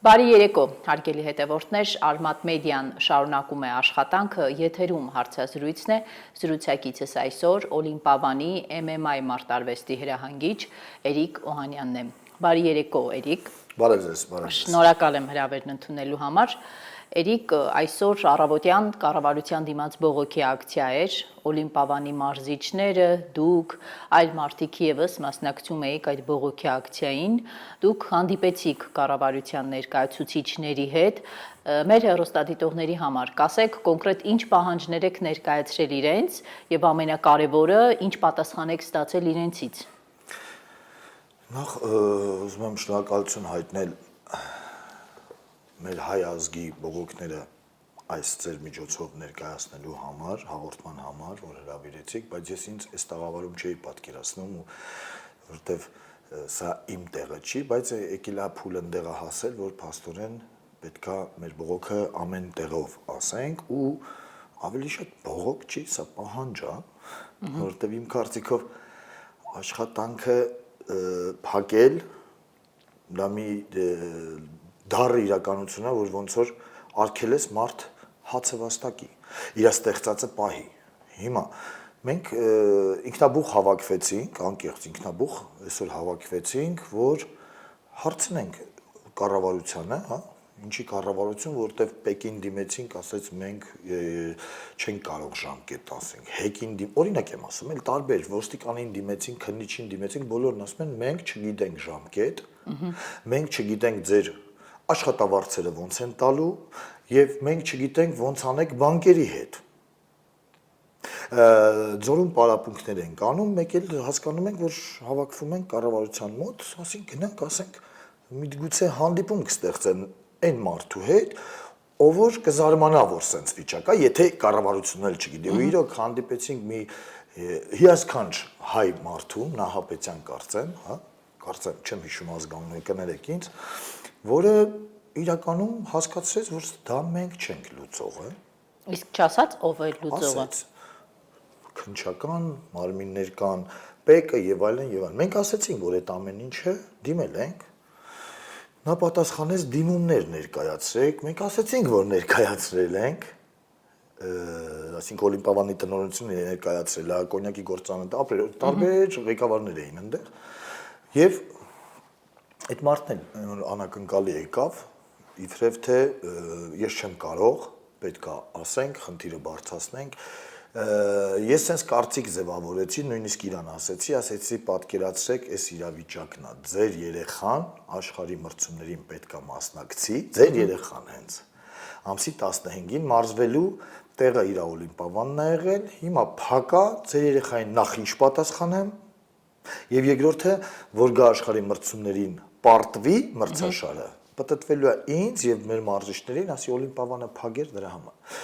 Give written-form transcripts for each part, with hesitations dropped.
Բարի երեկո, հարգելի հետևորդներ, Արմատ մեդիան շարունակում է աշխատանքը, եթերում հարցազրույցն է, զրուցակիցս այսօր Օլիմպիավանի MMA մարտարվեստի հրահանգիչ Էրիկ Օհանյանն է։ Բարի երեկո, Էրիկ։ Բարև ձեզ, բարև ձեզ։ Շնորհակալ եմ հրավերն ընդունելու համար։ Էրիկ, այսօր առավոտյան կառավարության դիմաց բողոքի ակցիա էր, Օլիմպիավանի մարզիչները, դուք, այլ մարդիկ ևս մասնակցում եք այդ բողոքի ակցիային, դուք հանդիպեցիք կառավարության ներկայացուցիչների հետ, մեր հեռուստադիտողների համար, կասեք կոնկրետ ինչ պահանջներ եք ներկայացրել իրենց եւ ամենակարևորը, ինչ պատասխան եք ստացել իրենցից։ Նախ ուզում եմ շնորհակալություն հայտնել մեր հայ ազգի բողոքները այս ձեր միջոցով ներկայացնելու համար, հաղորդման համար, որ հրավիրեցիք, բայց ես ինձ այս տաղավարում չէի պատկերացնում, որովհետև սա իմ տեղը չի, բայց եկել է փուլ ընդեղը հասել, որ փաստորեն պետքա մեր բողոքը ամեն տեղով ասենք ու ավելի շատ բողոք չի, սա պահանջ է, որովհետև իմ կարծիքով աշխատանքը փակել դա մի դառը իրականություն է, որ ոնց որ արգելես մարդ հացը վաստակի, իր ստեղծածը պահի։ Հիմա մենք ինքնաբուխ հավաքվեցինք, անկեղծ ինքնաբուխ այսօր հավաքվեցինք, որ հարցնենք կառավարությանը, հա, ինչի կառավարություն, որտեվ Պեկին դիմեցինք, ասեց մենք չենք կարող ժամկետ ասենք։ Հեկին օրինակ եմ ասում, էլ տարբեր ոստիկանին դիմեցինք, քննիչին դիմեցինք, բոլորն ասում են մենք չգիտենք ժամկետ, մենք չգիտենք ձեր աշխատավարձերը ոնց են տալու եւ մենք չգիտենք ոնց անեք բանկերի հետ։ Ձորում պարապմունքներ ենք անում, մեկ էլ հասկանում ենք, որ հավաքվում ենք կառավարության մոտ, ասենք գնանք, ասենք միգուցե հանդիպում կստեղծեն այն մարդու հետ, ով որ կզարմանա, որ սենց վիճակ է, եթե կառավարությունն էլ չգիտի։ Ու իրոք հանդիպեցինք մի հիասքանչ հայ մարդու, Նահապետյան կարծեմ, հա, կարծեմ, չեմ հիշում ազգանունը, կներեք ինձ, որը իրականում հասկացրեց, որ դա մենք չենք լուծողը։ Իսկ չասած ով է լուծողը։ Քնչական մարմիններ կան, ՊԵԿ-ը եւ այլն եւ այլն։ Մենք ասացինք, որ այդ ամեն ինչը դիմել ենք։ Նա պատասխանեց դիմումներ ներկայացրեք։ Մենք ասացինք, որ ներկայացրել ենք։ Այսինքն Օլիմպիավանի տնօրինությունը ներկայացրել է, կոնյակի գործանունը, տարբեր ղեկավարներ էին այնտեղ։ Եվ այդ մարդն էլ անակնկալի եկավ, իբրև թե ես չեմ կարող, պետք է ասենք, խնդիրը բարձրացնենք։ Ես sense կարծիք ձևավորեցի, նույնիսկ իրան ասեցի, պատկերացրեք, այս իրավիճակն է, ձեր երեխան աշխարհի մրցումներին պետք է մասնակցի, ձեր երեխան հենց ամսի 15-ին մարզվելու տեղը իր Օլիմպիավանն է եղել, հիմա փակա, ձեր երեխային նախ ինչ պատասխանեմ, եւ երկրորդը, որ գա աշխարհի մրցումներին պարտվի մրցաշարը, պատտվելու է ինձ եւ մեր մարզիչներին, ասի Օլիմպիավանը փակեր դրա համար։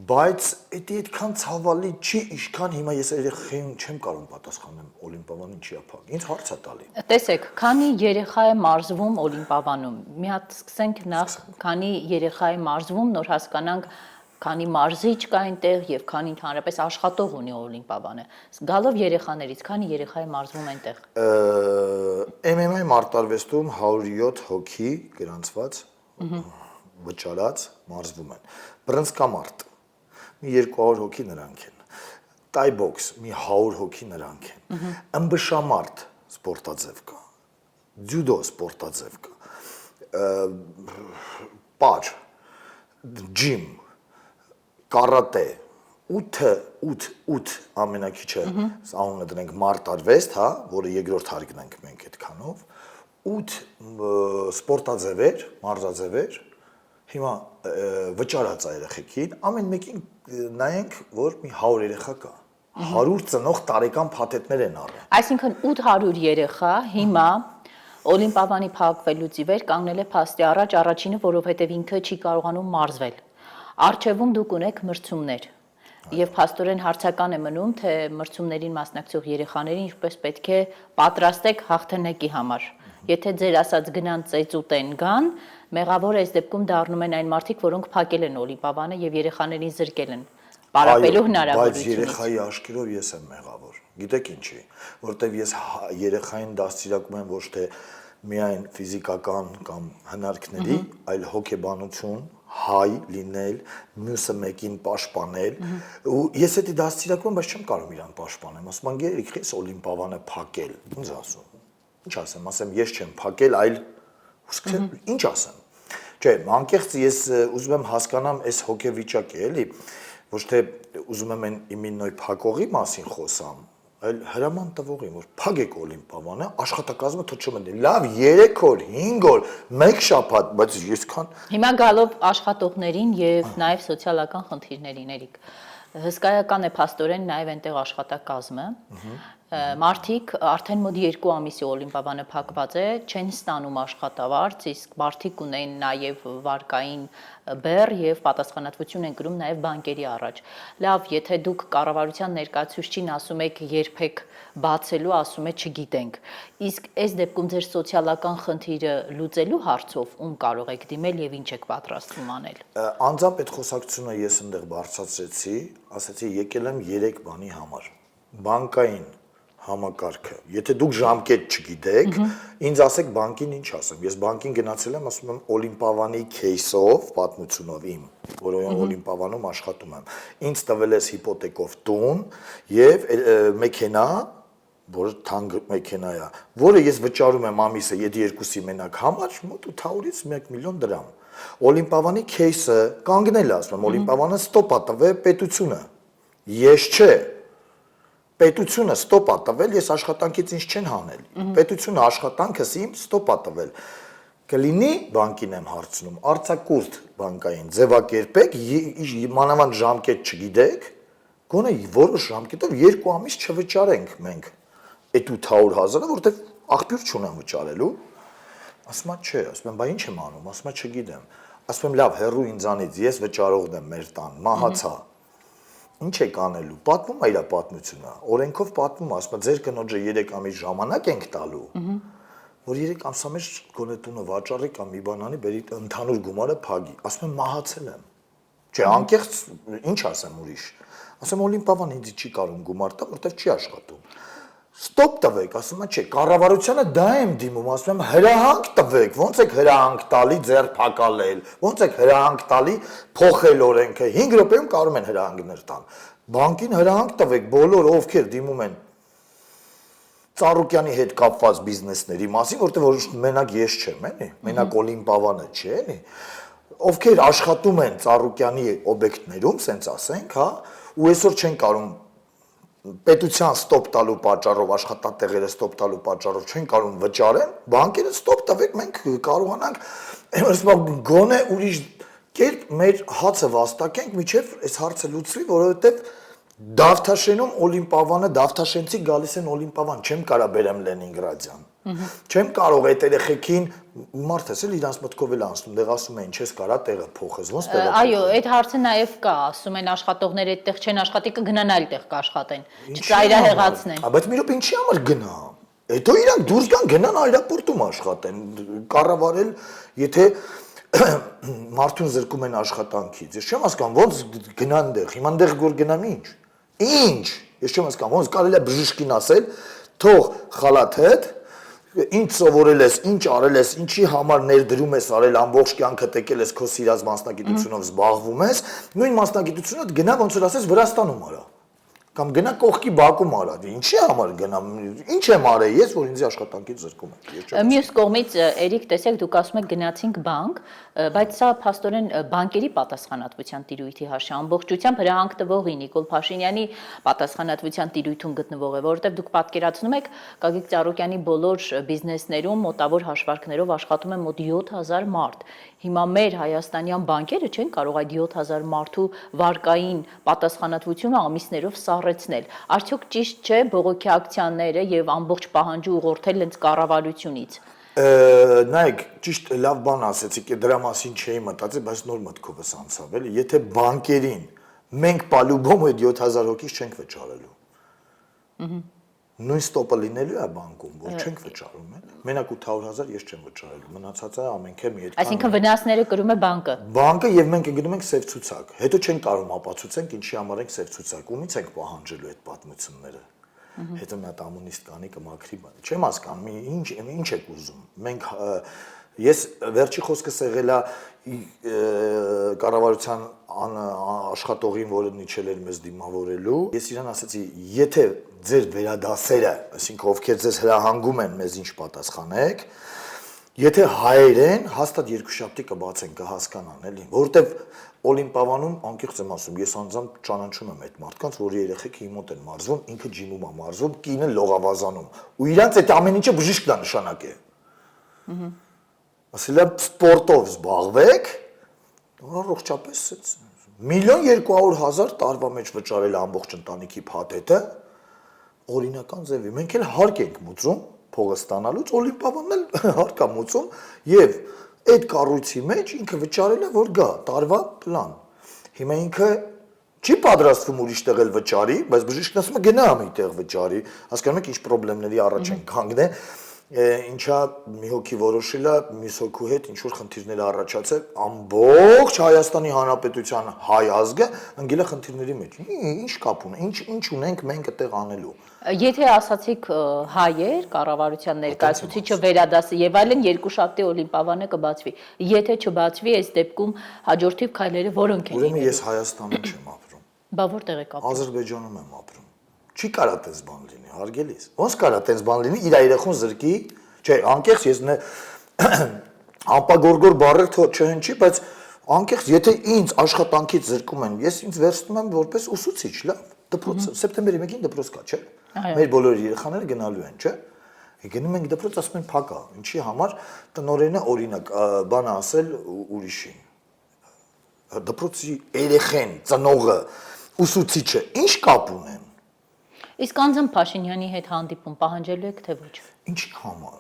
Բայց դա այդքան ցավալի չի, ինչքան հիմա ես երեխային չեմ կարող պատասխանեմ Օլիմպիավանը չի փակ։ Ինձ հարց է տալի։ Տեսեք, քանի երեխա է մարզվում Օլիմպիավանում։ Մի հատ սկսենք նախ, քանի երեխա է մարզվում, նոր հասկանանք քանի մարզիչ կա այնտեղ եւ քանի ընդհանրապես աշխատող ունի Օլիմպիավանը։ Գալով երեխաներից, քանի երեխա է մարզվում այնտեղ։ MMA մարտարվեստում 107 հոգի գրանցված վճարած մարզվում են։ Բռնցքամարտ մի 200 հոգի նրանք են։ Տայբոքս մի 100 հոգի նրանք են։ Ըմբշամարտ սպորտաձև կա։ Ձյուդո սպորտաձև կա։ Պար, ջիմ, կարատե 8 ամենակիչը անունը դնենք մարտարվեստ, հա, որը երկրորդ հարկն ենք մենք այդքանով 8 սպորտաձևեր, մարզաձևեր, հիմա վճարած է երեխեքին, ամեն մեկին նայենք, որ մի 100 երեխա կա, 100 ծնող տարեկան փաթեթներ են առել։ Այսինքն 800 երեխա հիմա Օլիմպիավանի փակվելուց ի վեր կանգնել է փաստի առաջ առաջինը, որովհետև ինքը չի կարողանում մարզվել։ Առջևում դուք ունեք մրցումներ եւ փաստորեն հարցական է մնում, թե մրցումներին մասնակցող երեխաներին ինչպես պետք է պատրաստեք հաղթանակի համար։ Եթե ձեր ասած գնան ծեծուտեն գան, մեղավոր այս դեպքում դառնում են այն մարդիկ, որոնք փակել են Օլիմպիավանը եւ երեխաներին զրկել են։ Պարապելու հնարավորությունից։ Բայց երեխայի աշկերով ես եմ մեղավոր։ Գիտեք ինչի, որտեվ ես երեխային դաստիարակում եմ ոչ թե միայն ֆիզիկական կամ հնարքների, այլ հոգեբանություն, հայ լինել, մյուսը մեկին պաշտպանել, ու ես էդի դաստիարակում եմ, բայց չեմ կարող իրան պաշտպանեմ, ասում եմ գերիք ես Օլիմպիադանը փակել, ինձ ասում, ինչ ասեմ, ես չեմ փակել, այլ ինչ ասեմ, չէ, անկեղծ ես ուզում եմ հասկանամ այս հոգեվիճակը, էլի, ոչ թե ուզում եմ իմիննոյ փակողի մասին խոսամ, այլ հրաման տվողի, որ փակեք Օլիմպիադանը, աշխատակազմը թող չմնի, լավ 3 օր, 5 օր, 1 շաբաթ, բայց այսքան Հիմա գալով աշխատողներին եւ նաեւ սոցիալական խնդիրներին Էրիկ հսկայական է փաստորեն նաեւ այնտեղ աշխատակազմը մարդիկ արդեն մոտ 2 ամիսի Օլիմպիադանը փակված է, չեն ստանում աշխատավարձ, իսկ մարդիկ ունեն նաեւ վարկային բեռ եւ պատասխանատվություն են կրում նաեւ բանկերի առաջ։ Լավ, եթե դուք կառավարության ներկայացուցչին ասում եք երբեք բացելու, ասում է չգիտենք։ Իսկ այս դեպքում ձեր սոցիալական խնդիրը լուծելու հարցով ում կարող եք դիմել եւ ինչ եք պատրաստվում անել։ Անձամբ այդ խոսակցությունը ես ընդեղ բարձրացրեցի, ասացի եկել եմ 3 բանի համար։ Բանկային համակարգը։ Եթե դուք ժամկետ չգիտեք, ինձ ասեք բանկին ինչ ասեմ։ Ես բանկին գնացել եմ, ասում եմ Օլիմպիադանի кейսով, պատմությունով իմ, որոնք Օլիմպիադանում աշխատում եմ։ Ինձ տվել ես հիպոթեկով տուն եւ մեքենա, որ թանկ մեքենա է, որը ես վճարում եմ ամիսը 2-ի մենակ համար, մոտ 800-ից 1 միլիոն դրամ։ Օլիմպիադանի кейսը կանգնել է, ասում եմ, Օլիմպիադանը ստոպ է տվել պետությունը։ Ես չէ։ Պետությունը ստոպ է տվել, ես աշխատանքից ինձ չեն հանել։ Պետությունը աշխատանքս իմ ստոպ է տվել։ Կլինի բանկին եմ հարցնում, արձակուրդ բանկային ձևակերպեք, մանավանդ ժամկետ չգիտեք, գոնե որոշ ժամկետով 2 ամիս չվճարենք մենք այդ 800,000-ը, որտեղ աղբյուր չունեմ վճարելու։ Ասում եմ չէ, ասում եմ, բա ինչ եմ անում, ասում եմ չգիտեմ։ Ասում եմ լավ, հեռու ինձանից, ես վճարողն եմ մեր տան, մահացա։ Ինչ եք անելու, պատմում է իր պատմությունը, օրենքով պատմում, ասում է ձեր կնոջը 3 ամիս ժամանակ ենք տալու, որ 3 ամսա մեջ գոնե տունը վաճառի կամ մի բան անի, բերի ընդհանուր գումարը փակի, ասում եմ մահացել եմ, չէ, անկեղծ ինչ ասեմ ուրիշ, ասում Օլիմպիադան ինձ չի կարող գումար տա, որտեղ չի աշխատում, ստոպ տվեք, ասում եմ չէ, կառավարությանը դա եմ դիմում, ասում եմ հրահանգ տվեք, ոնց եք հրահանգ տալի ձեր փակալել, ոնց եք հրահանգ տալի փոխել օրենքը, 5 րոպեում կարող են հրահանգներ տան։ Բանկին հրահանգ տվեք բոլոր ովքեր դիմում են Ծառուկյանի հետ կապված բիզնեսների մասին, որտեղ որ մենակ ես չեմ, էլի, մենակ Օլիմպիադանը չէ, էլի, ովքեր աշխատում են Ծառուկյանի օբյեկտներում, սենց ասենք, հա, ու այսօր չեն կարող պետության ստոպ տալու պատճառով, աշխատատեղերը ստոպ տալու պատճառով չեն կարող վճարեն, բանկերը ստոպ տվեք, մենք կարողանանք գոնե ուրիշ կերպ մեր հացը վաստակենք, միջև այս հարցը լուծվի, որովհետև Դավթաշենում Օլիմպիադանը դավթաշենցի գալիս են Օլիմպիադան, չեմ կարա բերեմ Լենինգրադյան։ Չեմ կարող այդ երեխեքին մարդես էլ իրանց մտքով էլ անցնում, դեղ ասում են, չես կարա տեղը փոխես, ոնց տեղը փոխես։ Այո, այդ հարցը նաև կա, ասում են աշխատողները այդտեղ չեն աշխատի, կգնան այլ տեղ կաշխատեն, չծայրահեղացնեն։ Բայց մի րոպե ինչի համար գնա։ Հետո իրանք դուրս գան գնան այրապորտում աշխատեն, կառավարել, եթե մարդուն զրկում են աշխատանքից։ Ես չեմ հասկանում, ոնց գնան դեղ, հիմա դեղ որ գնամ ինչ։ Ինչ։ Ես չեմ հասկանում, ոնց կարելի է բժշկին ասել, թող խալաթ հետ, ինչ սովորել ես, ինչ արել ես, ինչի համար ներդրում ես արել, ամբողջ կյանքդ եկել ես քո սիրած մասնագիտությունով զբաղվում ես, նույն մասնագիտությունը գնա ոնց որ ասես Վրաստանում արա։ Կամ գնա կողքի Բաքում արա, ինչի համար գնամ, ինչ եմ արել ես, որ ինձ աշխատանքից զրկում են։ Մյուս կողմից Էրիկ, տեսեք, դուք ասում եք գնացինք բանկ, բայց սա փաստորեն բանկերի պատասխանատվության տիրույթի հաշ է, ամբողջությամբ հրահանգ տվողի Նիկոլ Փաշինյանի պատասխանատվության տիրույթում գտնվող է, որովհետև դուք պատկերացնում եք, Գագիկ Ծառուկյանի բոլոր բիզնեսներում մոտավոր հաշվարկներով աշխատում է մոտ 7000 մարդ։ Հիմա մեր հայաստանյան բանկերը չեն կարող այդ 7000 մարդու վարկային պատասխանատվությունը ամիսներով սառեցնել։ Արդյոք ճիշտ չէ բողոքի ակցիաները եւ ամբողջ պահանջը ուղղորդել հենց կառավարությունից։ Նայեք, ճիշտ լավ բան ասեցիք, դրա մասին չէի մտածել, բայց նոր մտքովս անցավ, էլի, եթե բանկերին մենք պալուբոմ այդ 7000 հոգից չենք վճարելու։ Նույն ստոպը լինելու է բանկում, որ չենք վճարում, մենակ 800,000 ես չեմ վճարելու, մնացածը ամենքը մի այդքան։ Այսինքն վնասները կրում է բանկը։ Բանկը եւ մենք գնում ենք սև ցուցակ։ Հետո չենք կարող ապացուցենք ինչի համար ենք սև ցուցակ, ումից ենք պահանջելու այդ պատմությունները։ հետո մի հատ ամունիստ կանի կմաքրի բան։ Չեմ հասկանում, ինչ եք ուզում։ Մենք ես վերջի խոսքս եղել է կառավարության աշխատողին, որը իջել էր մեզ դիմավորելու։ Ես իրան ասացի, եթե ձեր վերադասերը, այսինքն ովքեր ձեզ հրահանգում են, մեզ ինչ պատասխանեք, եթե հայեր են, հաստատ երկուշաբթի կբացեն, կհասկանան, էլի, որովհետև Օլիմպիավանում անկեղծ եմ ասում, ես անձամբ ճանաչում եմ այդ մարդկանց, որի երեխեքը իմ մոտ են մարզվում, ինքը ջիմում է մարզվում, կինը լողավազանում։ Ու իրանց այդ ամեն ինչը բժիշկն է նշանակե։ Ասել եմ սպորտով զբաղվեք, առողջապես 1,200,000 տարվա մեջ վճարել ամբողջ ընտանիքի փաթեթը օրինական ձևի։ Մենք էլ հարկ ենք մուծում փողը ստանալուց, Օլիմպիավանն էլ հարկ է մուծում եւ այդ կառույցի մեջ ինքը վճարել է որ գա տարվա պլան։ Հիմա ինքը չի պատրաստվում ուրիշ տեղ էլ վճարի, բայց բժիշկն ասում է գնա մի տեղ վճարի, հասկանում եք ինչ խնդիրների առաջ են կանգնել, ինչա մի հոգի որոշել է մյուս հոգու հետ ինչ որ խնդիրներ առաջացել, ամբողջ Հայաստանի Հանրապետության հայ ազգը ընկել է խնդիրների մեջ։ Ինչ կապ ունի, ինչ ունենք մենք այդտեղ անելու։ Եթե ասացիք հայեր, կառավարության ներկայացուցիչը վերադասի եւ այլն երկուշաբթի Օլիմպիավանը կբացվի։ Եթե չբացվի, այս դեպքում հաջորդիվ քայլերը որոնք են։ Ուրեմն ես Հայաստանում չեմ ապրում։ Բա որտեղ եք ապրում։ Ադրբեջանում եմ ապրում։ Չի կարա տես բան լինի, հարգելիս։ Ոնց կարա տես բան լինի, իր երեխուն զրկի, չէ, անկեղծ ես անպագորգոր բառեր չհնչի, բայց անկեղծ եթե ինձ աշխատանքից զրկում են, ես ինձ վերցնում եմ որպես ուսուցիչ, լավ, դպրոց, սեպտեմբերի 1-ին դպրոց կա, չէ։ Մեր բոլոր երեխաները գնալու են, չէ։ Գնում ենք դպրոց, ասում են փակա, ինչի համար տնօրենը օրինակ բան ասել ուրիշին։ Դպրոցի երեխեն, ծնողը, ուսուցիչը ինչ կապ ունեն։ Իսկ անձամբ Փաշինյանի հետ հանդիպում պահանջելու եք թե ոչ։ Ինչի համար։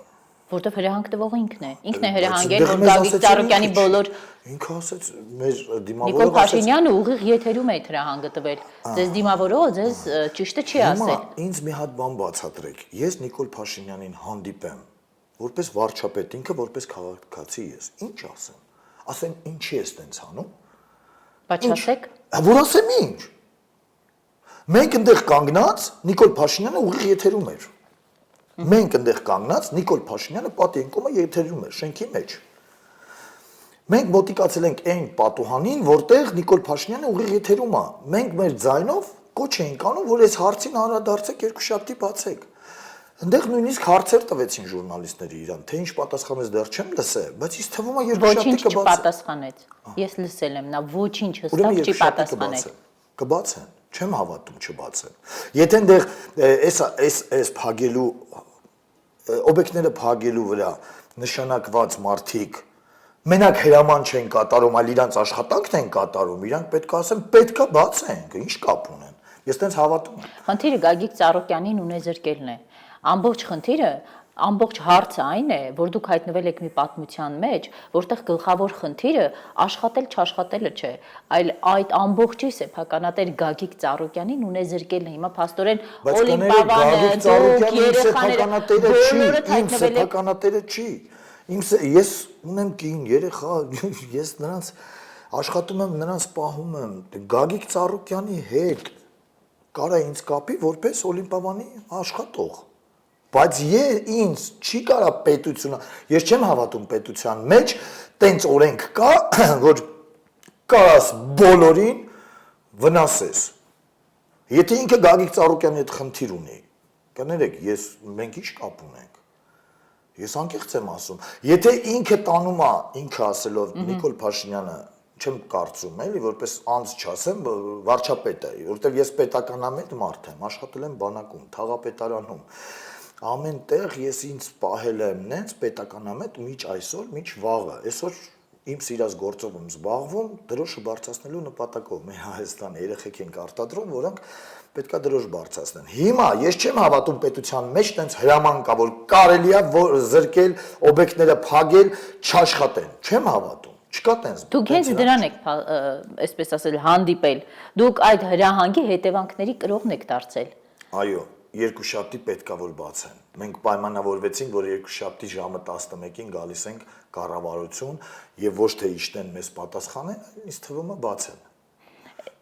Որտեվ հրահանգ տվողը ինքն է հրահանգել, որ Գագիկ Ծառուկյանի բոլոր ինքը ասեց մեր դիմավորողը Նիկոլ Փաշինյանը ուղիղ եթերում է հրահանգը տվել։ Ձեզ դիմավորողը ձեզ ճիշտը չի ասել։ Ինձ մի հատ բան բացատրեք։ Ես Նիկոլ Փաշինյանին հանդիպեմ, որպես վարչապետ, ինքը որպես քաղաքացի ես։ Ինչ ասեմ։ Ասեմ ինչի է տենց անում։ Բայց ասեք։ Որ ասեմ ինչ։ Մենք այնտեղ կանգնած Նիկոլ Փաշինյանը ուղիղ եթերում էր։ Մենք այնտեղ կանգնած Նիկոլ Փաշինյանը պատի ընկումը եթերում էր շենքի մեջ։ Մենք մոտիկացել ենք այն պատուհանին, որտեղ Նիկոլ Փաշինյանը ուղիղ եթերում է։ Մենք մեր ձայնով կոչ էինք անում, որ այս հարցին անդրադարձեք երկուշաբթի բացեք։ Այնտեղ նույնիսկ հարցեր տվեցին ժուրնալիստների իրան, թե ինչ պատասխանեց դեռ չեմ լսել, բայց ինձ թվում է երկուշաբթի կբացեն։ Ոչինչ չպատասխանեց։ Ես լսել եմ, նա ոչինչ հստակ չի պատասխանել։ Կբացեն, չեմ հավատում չբացեն։ Եթե այնտեղ այս փագելու օբյեկտները փագելու վրա նշանակված մարդիկ մենակ հրաման չեն կատարում, այլ իրանց աշխատանքն են կատարում, իրանք պետք է ասեն, պետքա բացենք, ինչ կապ ունեն։ Ես տենց հավատում եմ։ Խնդիրը Գագիկ Ծառուկյանին ունեզրկելն է։ Ամբողջ խնդիրը, ամբողջ հարցը այն է, որ դուք հայտնվել եք մի պատմության մեջ, որտեղ գլխավոր խնդիրը աշխատել-չաշխատելը չէ, այլ այդ ամբողջի սեփականատեր Գագիկ Ծառուկյանին ունեզրկելն է։ Հիմա փաստորեն Օլիմպիավանը, դուք երեխաները իմ սեփականատերը չի։ Ես ունեմ կին, երեխա, ես նրանց աշխատում եմ, նրանց պահում եմ։ Գագիկ Ծառուկյանի հետ կարա ինձ կապի որպես Օլիմպիավանի աշխատող։ Բայց ինձ չի կարա պետությունը, ես չեմ հավատում պետության մեջ, տենց օրենք կա, որ կարաս բոլորին վնասես։ Եթե ինքը Գագիկ Ծառուկյանի հետ խնդիր ունի, կներեք, մենք ինչ կապ ունենք։ Ես անկեղծ եմ ասում, եթե ինքը տանում է, ինքը ասելով Նիկոլ Փաշինյանը, չեմ կարծում էլի, որպես անձ չասեմ, վարչապետ է, որովհետև ես պետականամետ մարդ եմ, աշխատել եմ բանակում, թաղապետարանում, ամեն տեղ ես ինձ պահել եմ նենց պետականամետ միջ այսօր, միջ վաղը, այսօր իմ սիրած գործով եմ զբաղվում դրոշը բարձրացնելու նպատակով, մեր Հայաստանի երեխեք ենք արտադրում, որոնք պետքա դրոշ բարձրացնեն։ Հիմա ես չեմ հավատում պետության մեջ տենց հրաման կա, որ կարելի է զրկել, օբյեկտները փակել, չաշխատեն։ Չեմ հավատում։ Չկա տենց։ Դուք հենց դրան եք, այսպես ասել, հանդիպել։ Դուք այդ հրահանգի հետևանքների կրողն եք դարձել։ Այո, երկուշաբթի պետքա որ բացեն։ Մենք պայմանավորվեցինք, որ երկուշաբթի ժամը 11-ին գալիս ենք կառավարություն եւ ոչ թե իշտեն մեզ պատասխանեն, ինձ թվում է բացեն։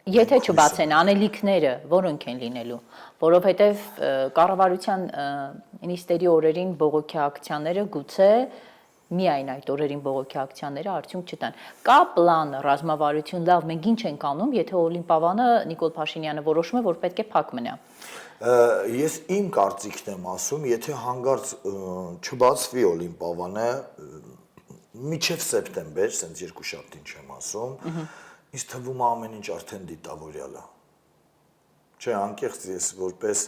Եթե չբացեն անելիքները, որոնք են լինելու, որովհետև կառավարության նիստերի օրերին բողոքի ակցիաները գուցե միայն այդ օրերին բողոքի ակցիաները արդյունք չտան։ Կա պլան, ռազմավարություն, լավ, մենք ինչ ենք անում, եթե Օլիմպիադանը Նիկոլ Փաշինյանը որոշում է, որ պետք է փակ մնա։ Ես իմ կարծիքն եմ ասում, եթե հանգարց չբացվի Օլիմպիադանը մինչև սեպտեմբեր, ասենց երկուշաբթին չեմ ասում, ինձ թվում է ամեն ինչ արդեն դիտավորյալ է։ Չէ, անկեղծ ես որպես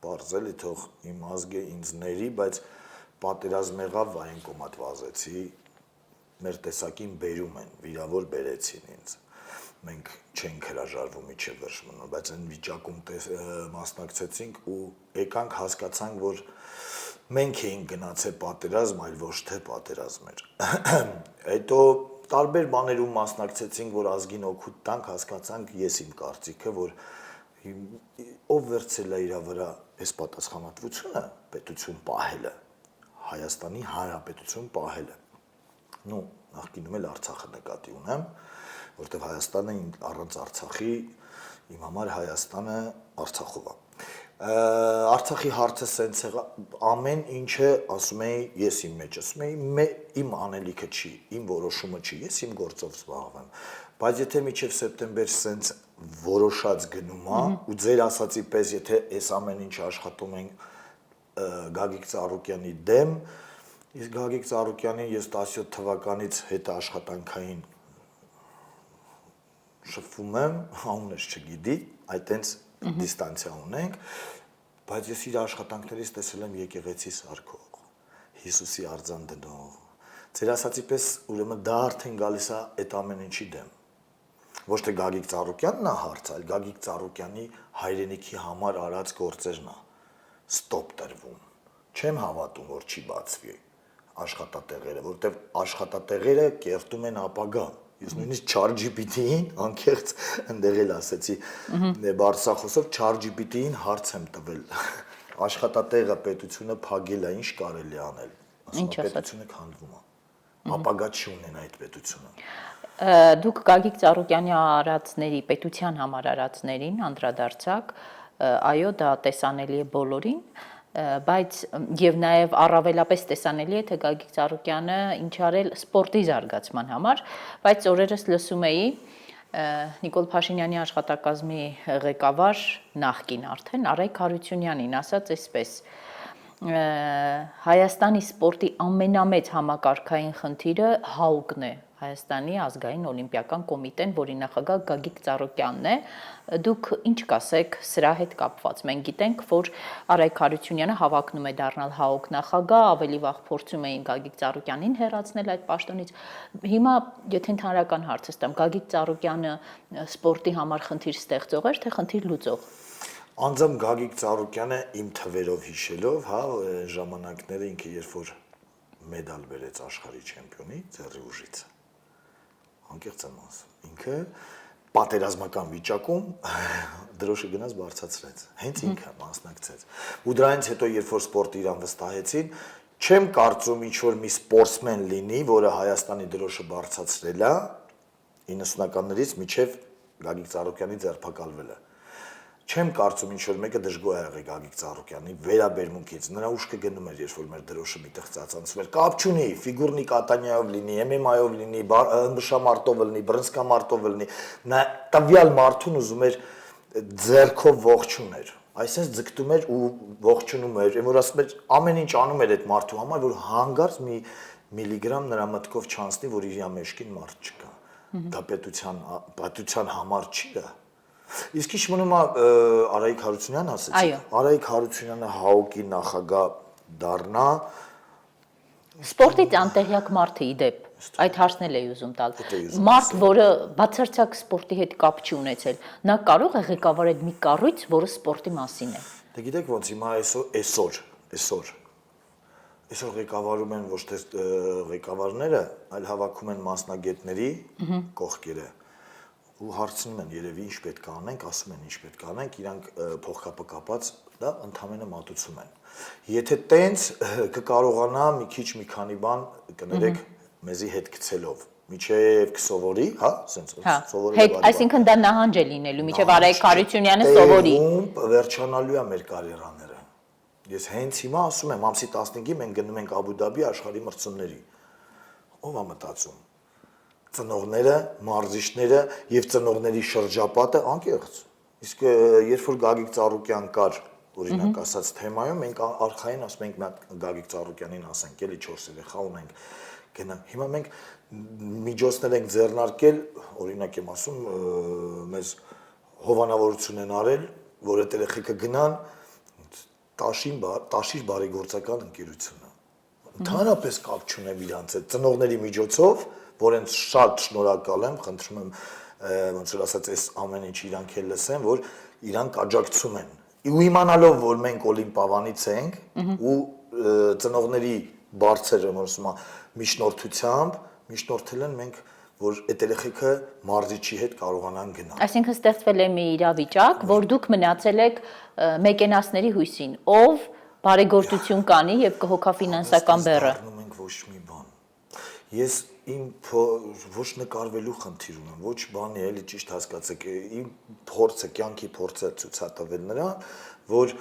բարձելի թող իմ ազգը ինձ ների, բայց պատերազմ եղավ վայնկոմատ վազեցի, մեր տեսակին բերում են, վիրավոր բերեցին ինձ։ Մենք չենք հրաժարվում իջև վերջմնոր, բայց այն վիճակում մասնակցեցինք ու եկանք հասկացանք, որ մենք էինք գնացել պատերազմ, այլ ոչ թե պատերազմ էր։ Հետո տարբեր բաներում մասնակցեցինք, որ ազգին օգուտ տանք, հասկացանք ես իմ կարծիքը, որ ով վերցել է իր վրա այս պատասխանատվությունը, պետություն պահելը, Հայաստանի Հանրապետություն պահելը։ Ну, նախկինում էլ Արցախը նկատի ունեմ, որտեղ Հայաստանը առանց Արցախի իմ համար Հայաստանը Արցախով է։ Արցախի հարցը սենց եղա, ամեն ինչը ասում էի, ես իմ մեջ ասում էի, իմ անելիքը չի, իմ որոշումը չի, ես իմ գործով զբաղվեմ։ Բայց եթե մինչև սեպտեմբեր սենց որոշած գնում է, ու ձեր ասացի պես, եթե այս ամեն ինչը աշխատում են Գագիկ Ծառուկյանի դեմ, իսկ Գագիկ Ծառուկյանին ես 17 թվականից հետը աշխատանքային շփվում եմ, անունս չգիտի, այտենց դիստանցիա ունենք, բայց ես իր աշխատանքներից տեսել եմ եկեղեցի սարքող, Հիսուսի արձան դնող։ Ձեր ասացի պես ուրեմն դա արդեն գալիս է այդ ամեն ինչի դեմ։ Ոչ թե Գագիկ Ծառուկյանն է հարց, այլ Գագիկ Ծառուկյանի հայրենիքի համար արած գործերն է ստոպ տրվում։ Չեմ հավատում, որ չի բացվի աշխատատեղերը, որտեղ աշխատատեղերը կերտում են ապագա։ Ես նույնիսկ ChatGPT-ին անկեղծ ընդեղ էլ ասեցի, բարձրախոսով ChatGPT-ին հարց եմ տվել։ Աշխատատեղը պետությունը փակել է, ինչ կարելի անել։ Ասում է պետությունը քանդվում է։ Ապագա չունեն այդ պետությունը։ Դուք Գագիկ Ծառուկյանի արածների, պետության համար արածներին անդրադարձաք, այո, դա տեսանելի է բոլորին, բայց եւ նաեւ առավելապես տեսանելի է թե Գագիկ Ծառուկյանը ինչ արել սպորտի զարգացման համար, բայց օրերս լսում էի Նիկոլ Փաշինյանի աշխատակազմի ղեկավար նախկին արդեն Արայք Հարությունյանին ասաց այսպես. Հայաստանի սպորտի ամենամեծ համակարգային խնդիրը ՀԱՕԿ-ն է, Հայաստանի ազգային օլիմպիական կոմիտեն, որի նախագահ Գագիկ Ծառուկյանն է, դուք ինչ կասեք սրա հետ կապված։ Մենք գիտենք, որ Արայք Հարությունյանը հավակնում է դառնալ ՀԱՕԿ նախագահ, ավելի վաղ փորձում էին Գագիկ Ծառուկյանին հեռացնել այդ պաշտոնից։ Հիմա, եթե ընդհանրական հարցը տամ, Գագիկ Ծառուկյանը սպորտի համար խնդիր ստեղծող էր, թե խնդիր լուծող։ Անձամբ Գագիկ Ծառուկյանը իմ թվերով հիշելով, հա, ժամանակները ինքը երբ որ մեդալ բերեց աշխարհի չեմպիոնի ձեռի ուժից։ Անկեղծ եմ ասում, ինքը պատերազմական վիճակում դրոշը գնաց բարձրացրեց, հենց ինքը մասնակցեց։ Ու դրանից հետո երբ որ սպորտի իրան վստահեցին, չեմ կարծում ինչ որ մի սպորտսմեն լինի, որը Հայաստանի դրոշը բարձրացրել է 90-ականներից մինչև Գագիկ Ծառուկյանի ձերբակալվելը։ Չեմ կարծում ինչ որ մեկը դժգոհ է եղել Գագիկ Ծառուկյանի վերաբերմունքից, նրա ուշքը գնում էր, երբ որ մեր դրոշը միտեղ ծածանցում էր, կապ չունի, ֆիգուրնի կատանիայով լինի, MMA-ով լինի, ըմբշամարտով լինի, բռնցքամարտով լինի, նա տվյալ մարդուն ուզում էր ձեռքով ողջուներ, այսինքն ձգտում էր ու ողջունում էր, որ ասում էր ամեն ինչ անում էր այդ մարդու համար, որ հանգարց մի միլիգրամ նրա մտքով չանցնի, որ իր մեջքին մարդ չկա։ Դա պետության համար չի դա։ Իսկ ինչ մնում է Արայիկ Հարությունյան ասեցի։ Արայիկ Հարությունյանը ՀԱՕԿ-ի նախագահ դառնա։ Սպորտից անտեղյակ մարդը իդեպ, այդ հարցն էլ էի ուզում տալ։ Մարդ, որը բացարձակ սպորտի հետ կապ չի ունեցել, նա կարող է ղեկավարել մի կառույց, որը սպորտի մասին է։ Դե գիտեք ոնց հիմա այսօր ղեկավարում են ոչ թե ղեկավարները, այլ հավաքում են մասնագետների կողքերը։ Ու հարցնում են երևի ինչ պետք է անենք, ասում են ինչ պետք է անենք, իրանք փողկապը կապած դա ընդհանրապես մատուցում են։ Եթե տենց կկարողանա մի քանի բան կներեք մեզի հետ գցելով, Միջև կսովորի, հա, ասենց սովորի։ Հետ, այսինքն դա նահանջ է լինելու, միջև Արայք Քարությունյանը սովորի։ Վերջանալու է մեր կարիերաները։ Ես հենց հիմա ասում եմ, ամսի 15-ին մենք գնում ենք Աբու Դաբի աշխարհի մրցումների։ Ո՞վ է մտածում։ Ծնողները, մարզիչները եւ ծնողների շրջապատը անկեղծ։ Իսկ երբ որ Գագիկ Ծառուկյան կար, օրինակ ասած թեմայում, մենք արխային ասում ենք Գագիկ Ծառուկյանին ասենք, էլի 4 երեխա ունենք, գնանք։ Հիմա մենք միջոցներ ենք ձեռնարկել, օրինակ եմ ասում, մեզ հովանավորություն են արել, որ այդ երեխեքը գնան Տաշիր բարեգործական ընկերությունը։ Ընդհանրապես կապ չունեմ իրանց հետ ծնողների միջոցով, որոնց շատ շնորհակալ եմ, խնդրում եմ ոնց որ ասած այս ամեն ինչ իրանք էլ լսեն, որ իրանք աջակցում են։ Ու իմանալով, որ մենք Օլիմպիավանից ենք ու ծնողների բարձր միջնորդությամբ միջնորդել են մենք, որ այդ երեխեքը մարզիչի հետ կարողանան գնալ։ Այսինքն ստեղծվել է մի իրավիճակ, որ դուք մնացել եք մեկենասների հույսին, ով բարեգործություն կանի եւ կհոգա ֆինանսական բեռը։ Մենք ոչ մի բան։ Ես իմ ոչ նկարվելու խնդիր ունեմ, ոչ բանի, էլի ճիշտ հասկացեք, իմ փորձը, կյանքի փորձը ցույց է տվել նրան, որ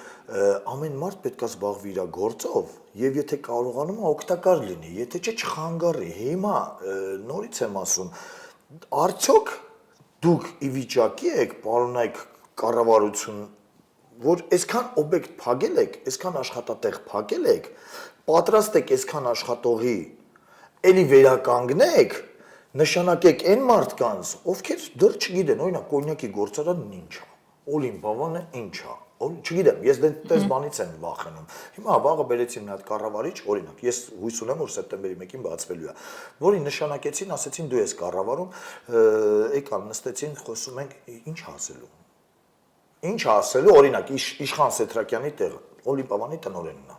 ամեն մարդ պետք է զբաղվի իր գործով եւ եթե կարողանում է օգտակար լինի, եթե չէ չխանգարի։ Հիմա նորից եմ ասում, արդյոք դուք ի վիճակի եք, պարոնայք կառավարություն, որ այսքան օբյեկտ փակել եք, այսքան աշխատատեղ փակել եք, պատրաստ եք այսքան աշխատողի էլի վերականգնեք, նշանակեք այն մարդկանց, ովքեր դեռ չգիտեն, օրինակ կոնյակի գործարանն ինչ է, Օլիմպիավանը ինչ է, չգիտեմ, ես դες բանից եմ վախենում։ Հիմա վաղը բերեցին մի հատ կառավարիչ, օրինակ, ես հույս ունեմ, որ սեպտեմբերի 1-ին բացվելու է, որին նշանակեցին, ասեցին դու ես կառավարում, եկան նստեցին, խոսում ենք, ինչ ասելու։ Ինչ ասելու, օրինակ, Իշխան Սեթրակյանի տեղը, Օլիմպիավանի տնօրենն է։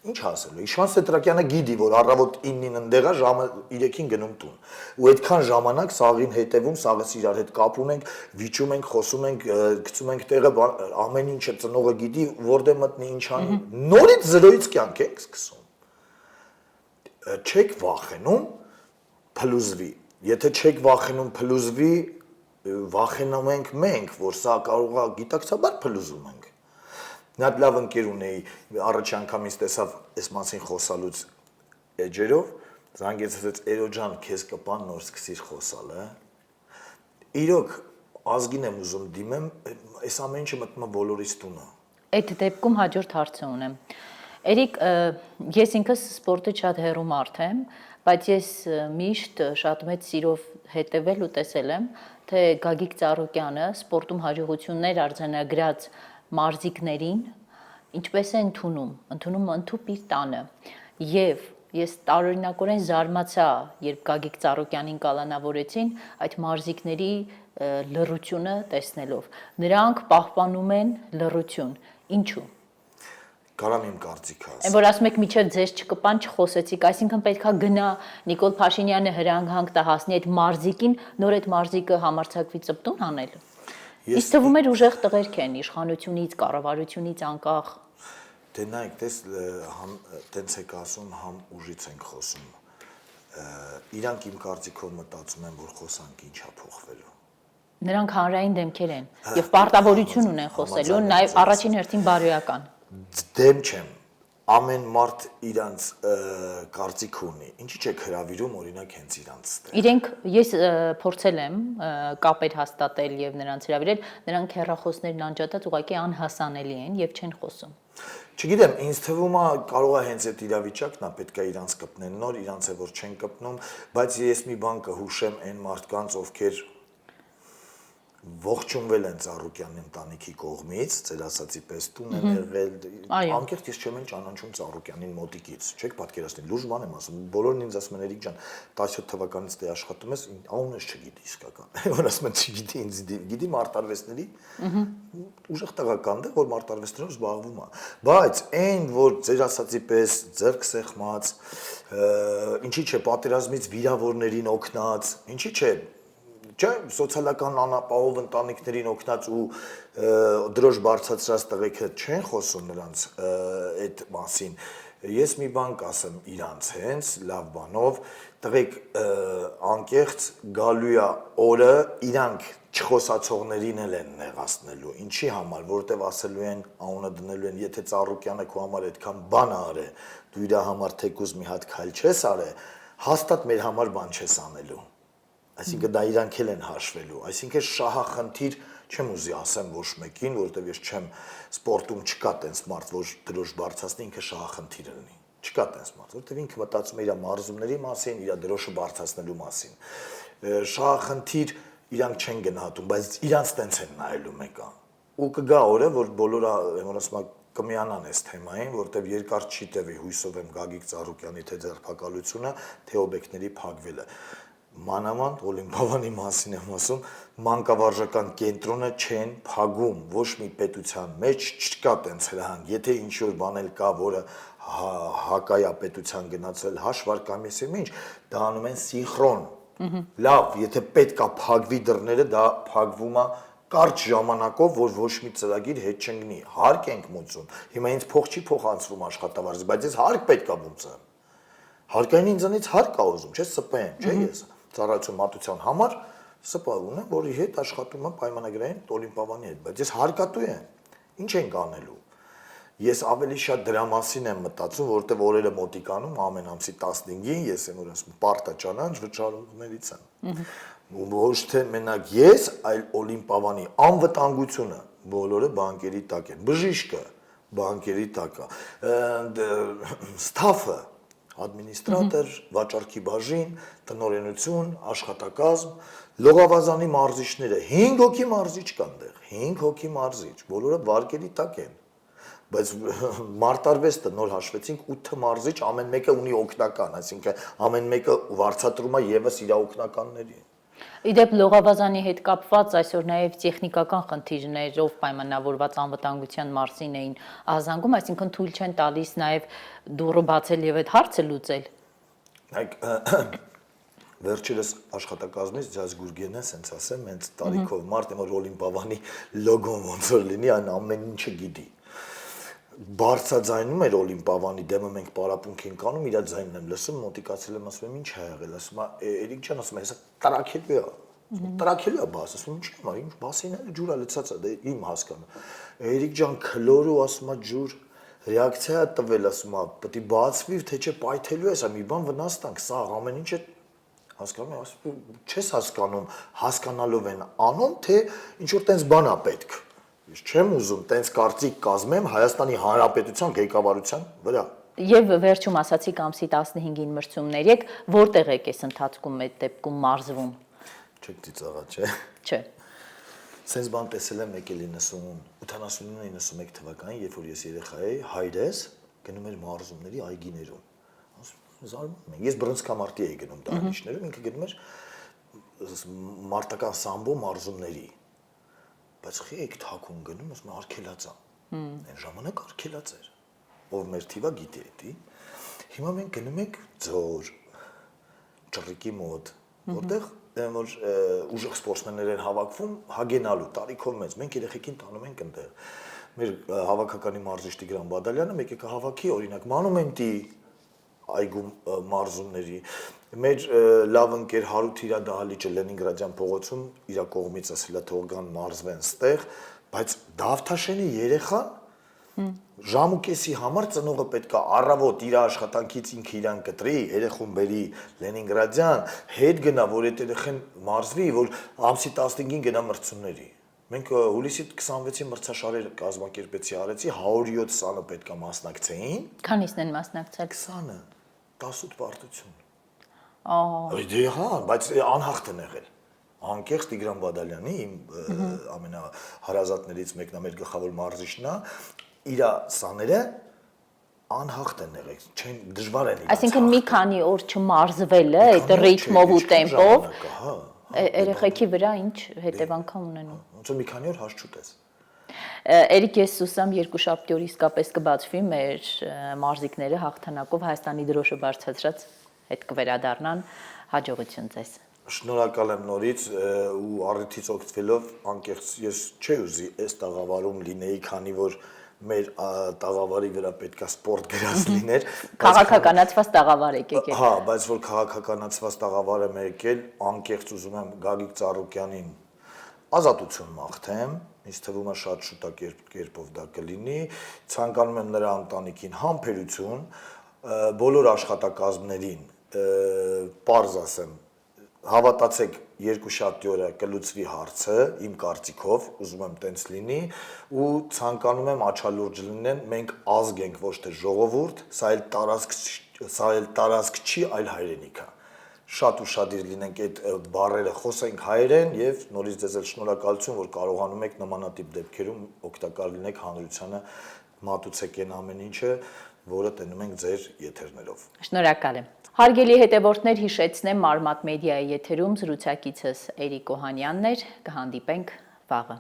Ինչ ասելու։ Իշխան Սեթրակյանը գիտի, որ առավոտ 9-ին ընդեղա ժամը 3-ին գնում տուն։ Ու այդքան ժամանակ սաղին հետևում, սաղս իրար հետ կապ ունենք, վիճում ենք, խոսում ենք, գցում ենք տեղը, ամեն ինչը ծնողը գիտի, որտեղ մտնի, ինչ անի։ Նորից զրոյից կյանք ենք սկսում։ Չեք վախենում փլուզվի։ Եթե չեք վախենում փլուզվի, վախենում ենք մենք, որ սա կարող է գիտակցաբար փլուզում ենք։ Նա լավ ընկեր ունեի, առաջի անգամ ինձ տեսավ այս մասին խոսալուց էջերով, զանգեց ասեց Էրո ջան, քեզ կպան նոր սկսիր խոսալ, Իրոք ազգին եմ ուզում դիմեմ, այս ամեն ինչը մտնում է բոլորիս տունը։ Այդ դեպքում հաջորդ հարցը ունեմ։ Էրիկ, ես ինքս սպորտից շատ հեռու մարդ եմ, բայց ես միշտ շատ մեծ սիրով հետևել ու տեսել եմ, թե Գագիկ Ծառուկյանը սպորտում հաջողություններ արձանագրած մարզիկներին ինչպես է ընդունում ընդհուպ իր տանը եւ ես տարօրինակորեն զարմացա, երբ Գագիկ Ծառուկյանին կալանավորեցին այդ մարզիկների լռությունը տեսնելով։ Նրանք պահպանում են լռություն։ Ինչու՞։ Կարամ իմ կարծիքը ասեմ։ Այն որ ասում եք միջև ձեզ չկպան, չխոսեցիք, այսինքն պետքա գնա Նիկոլ Փաշինյանը հրանգանք տա հասնի այդ մարզիկին, նոր այդ մարզիկը համարձակվի ծպտուն անել։ Իսկ թվում էր ուժեղ տղերք են իշխանությունից, կառավարությունից անկախ։ Դե նայեք, դες համ տենց եք ասում, համ ուժից ենք խոսում։ Իրանք իմ կարծիքով մտածում են, որ խոսանք ինչա փոխվելու։ Նրանք հանրային դեմքեր են եւ պարտավորություն ունեն խոսելու, նաեւ առաջին հերթին բարոյական։ Դեմ չեմ։ Ամեն մարդ իրանց կարծիք ունի։ Ինչի՞ չեք հրավիրում օրինակ հենց իրանց տեղ։ Իրենք ես փորձել եմ կապեր հաստատել եւ նրանց հրավիրել, նրանք հեռախոսներն անջատած ուղղակի անհասանելի են եւ չեն խոսում։ Չգիտեմ, ինձ թվում է կարող է հենց այդ իրավիճակն է, պետք է իրանց կպնեն նոր, իրանց է որ չեն կպնում, բայց ես մի բան կհուշեմ այն մարդկանց, ովքեր ողջունվել են Ծառուկյանի ընտանիքի կողմից, ծեր ասացի պես տուն են եղել, անկեղծ ես չեմ ճանաչում Ծառուկյանին մոտիկից, չեք պատկերացնի, լուրջ բան եմ ասում, բոլորն ինձ ասում են Էրիկ ջան, 17 թվականից դե աշխատում ես, անունս չգիտի իսկական, որ ասում են չգիտի, ինձ գիտի մարտարվեստների, ուժեղ տղական դե, որ մարտարվեստներով զբաղվում է, բայց այն, որ ծեր ասացի պես ձեռք սեղմած, ինչի՞ չէ պատերազմից վիրավորներին օգնած, ինչի՞ չէ Չէ, սոցիալական անապահով ընտանիքներին օգնած ու դրոշ բարձրացրած տղեկը չեն խոսում նրանց այդ մասին, Ես մի բան կասեմ իրանց հենց լավ բանով, տղեկ անկեղծ գալու է օրը իրանք չխոսացողներին են նեղացնելու։ Ինչի համար, որտեվ ասելու են, անունը դնելու են, եթե Ծառուկյանը քո համար այդքան բան արե, դու իր համար թեկուզ մի հատ քայլ չես արե, հաստատ մեր համար բան չես անելու։ Այսինքն դա իրանք էլ են հաշվելու, այսինքն շահախնդիր չեմ ուզի ասեմ ոչ մեկին, որովհետև ես չեմ սպորտում չկա տենց մարդ, որ դրոշ բարձրացնի ինքը շահախնդիր լինի։ Չկա տենց մարդ, որովհետև ինքը մտածում է իր մարզումների մասին, իր դրոշը բարձրացնելու մասին։ Շահախնդիր իրանք չեն գնահատում, բայց իրանք տենց են նայելու մեկը։ Ու կգա օրը, որ բոլորը ասում կմիանան այս թեմային, որովհետև երկար չի տևի, հույսով եմ Գագիկ Ծառուկյանի թե ձերբակալությունը, թե օբյեկտների փակվելը։ Մանավանդ Օլիմպիադանի մասին եմ ասում, մանկավարժական կենտրոնը չեն փակում, ոչ մի պետության մեջ չկա տենց հրահանգ, եթե ինչ որ բան էլ կա, որը հակայա պետության գնացել հաշվարկամիսի ինչ, դա անում են սինխրոն։ Լավ, եթե պետք է փակվի դռները, դա փակվում է կարճ ժամանակով, որ ոչ մի ծրագիր հետ չընկնի, հարկ ենք մուծում, հիմա ինձ փող չի փոխանցվում աշխատավարձի, բայց ես հարկ պետք է մուծեմ, հարկային ինձանից հարկ ա ուզում, չէ, սպեմ, չէ ես, ծառայություն մատության համար սպա ունեմ, որի հետ աշխատում եմ պայմանագրային Օլիմպիադանի հետ, բայց ես հարկատու եմ, ինչ ենք անելու, ես ավելի շատ դրա մասին եմ մտածում, որովհետև օրերը մոտիկանում ամեն ամսի 15-ին ես եմ որ ասում պարտա ճանաչ վճարումներից եմ։ Ոչ թե մենակ ես, այլ Օլիմպիադանի անվտանգությունը բոլորը բանկերի տակ են։ Բժիշկը բանկերի տակ է։ Ստաֆը, ադմինիստրատոր, վաճառքի բաժին, տնօրենություն, աշխատակազմ, լողավազանի մարզիչները 5 հոգի մարզիչ կան դեռ, 5 հոգի մարզիչ, բոլորը վարկերի տակ են։ Բայց մարտարվեստը նոր հաշվեցինք 8 մարզիչ, ամեն մեկը ունի օգնական, այսինքն ամեն մեկը վարձատրում է եւս իր օգնականների։ Իդեպ լողավազանի հետ կապված այսօր նաև տեխնիկական խնդիրներով պայմանավորված անվտանգության մասին էին ահազանգում, այսինքն թույլ չեն տալիս նաև դուռը բացել եւ այդ հարցը լուծել։ Վերջերս աշխատակազմից Ջազ Գուրգենը ասենց ասեմ, հենց տարիքով մարդ եմ որ Օլիմպիադանի լոգոն ոնց որ լինի, այն ամեն ինչը գիտի։ Բարձրաձայնում էր Օլիմպիադանի դեմը մենք պարապմունք ենք անում, իր ձայնն եմ լսում, մոտիկացել եմ ասում եմ ինչ ա եղել, ասում է Էրիկ ջան, ասում է հեսա տրաքելու է։ Տրաքելու է բաս, ասում ինչ եմ, ինչ բասիները ջուրա լցած է, դա իմ հասկանում։ Էրիկ ջան քլորու ասում է ջուր ռեակցիա է տվել, ասում է պետք է բացվի, թե չէ պայթելու է, սա մի բան վնաս տանք, սա ամեն ինչը հասկանում եմ, չես հասկանում, հասկանալով են անում, թե ինչ որ տենց բան է պետք։ Ես չեմ ուզում տենց կարծիք կազմեմ Հայաստանի Հանրապետության ղեկավարության վրա։ Եվ վերջում ասացիք ամսի 15-ին մրցումներ եք, որտեղ եք այս ընթացքում այդ դեպքում մարզվում։ Չեք ծիծաղա, չէ։ Չէ։ Սենց բան տեսել եմ եկել 89-91 թվականին, երբ որ ես երեխա էի, հայրս գնում էր մարզումների այգիներում։ Զարմանում եմ։ Ես բռնցքամարտի էի գնում դահլիճներում, ինքը գնում էր մարտական սամբո մարզումների։ Բայց խի եք թակուն գնում, ասում եմ արկելած է։ Այն ժամանակ արկելած էր։ Ով մեր թիվա գիտի էդի։ Հիմա մենք գնում ենք ձոր, ճռիկի մոտ, որտեղ որ ուժեղ սպորտսմեններ են հավաքվում հագենալու տարիքով մեծ։ Մենք երեխեքին տանում ենք այնտեղ։ Մեր հավաքականի մարզիչ Տիգրան Բադալյանը մեկ եկա հավաքի, օրինակ Մանումենտի այգում մարզումների մեր լավ ընկեր Հարութ իրա դահլիճը Լենինգրադյան փողոցում իր կողմից ասել է թող գան մարզվեն ստեղ, բայց Դավթաշենի երեխան ժամուկեսի համար ծնողը պետք է առավոտ իր աշխատանքից ինքը իրան կտրի, երեխուն բերի Լենինգրադյան, հետ գնա, որ այդ երեխան մարզվի, որ ամսի 15-ին գնա մրցումների։ Մենք հուլիսի 26-ի մրցաշարերը կազմակերպեցի, արեցի 107-ը պետք է մասնակցեին։ Քանիսն են մասնակցել։ 20-ը 18 պարտություն։ Ահա։ Դե հա, բայց անհաղթ են եղել։ Անկեղծ Տիգրան Բադալյանի իմ ամենահարազատներից մեկն է, մեր գլխավոր մարզիչն է, իր սաները անհաղթ են եղել, չեն դժվար են իրաց։ Այսինքն մի քանի օր չմարզվելը, այդ ռիթմով ու տեմպով երեխեքի վրա ինչ հետևանք ունենում։ Ոնց որ մի քանի օր հաշ չուտես։ Էրիկ, ես հուսամ երկուշաբթի օր իսկապես կբացվի մեր մարզիկները հաղթանակով Հայաստանի դրոշը բարձրացրած հետ կվերադառնան, հաջողություն ձեզ։ Շնորհակալ եմ նորից ու առիթից օգտվելով անկեղծ ես չէի ուզի այս տաղավարում լինեի, քանի որ մեր տաղավարի վրա պետքա սպորտ գրած լիներ։ Քաղաքականացված տաղավար եք եկել։ Հա, բայց որ քաղաքականացված տաղավար եմ եկել, անկեղծ ուզում եմ Գագիկ Ծառուկյանին ազատություն մաղթեմ, ինձ թվում է շատ շուտակերպով դա կլինի, ցանկանում եմ նրա ընտանիքին համբերություն, բոլոր աշխատակազմներին, պարզ ասեմ, հավատացեք երկուշաբթի օրը կլուծվի հարցը, իմ կարծիքով, ուզում եմ տենց լինի, ու ցանկանում եմ աչալուրջ լինեն, մենք ազգ ենք, ոչ թե ժողովուրդ, սա էլ տարածք չի, այլ հայրենիք է։ Շատ ուշադիր լինենք այդ բառերը, խոսենք հայերեն եւ նորից ձեզ էլ շնորհակալություն, որ կարողանում եք նմանատիպ դեպքերում օգտակար լինեք հանրությանը, մատուցեք այն ամեն ինչը, որը տենում ենք ձեր եթերներով։ Շնորհակալ եմ։ Հարգելի հետևորդներ, հիշեցնեմ Մարմատ մեդիայի եթերում զրուցակիցս Էրիկ Օհանյանն էր, կհանդիպենք վաղը։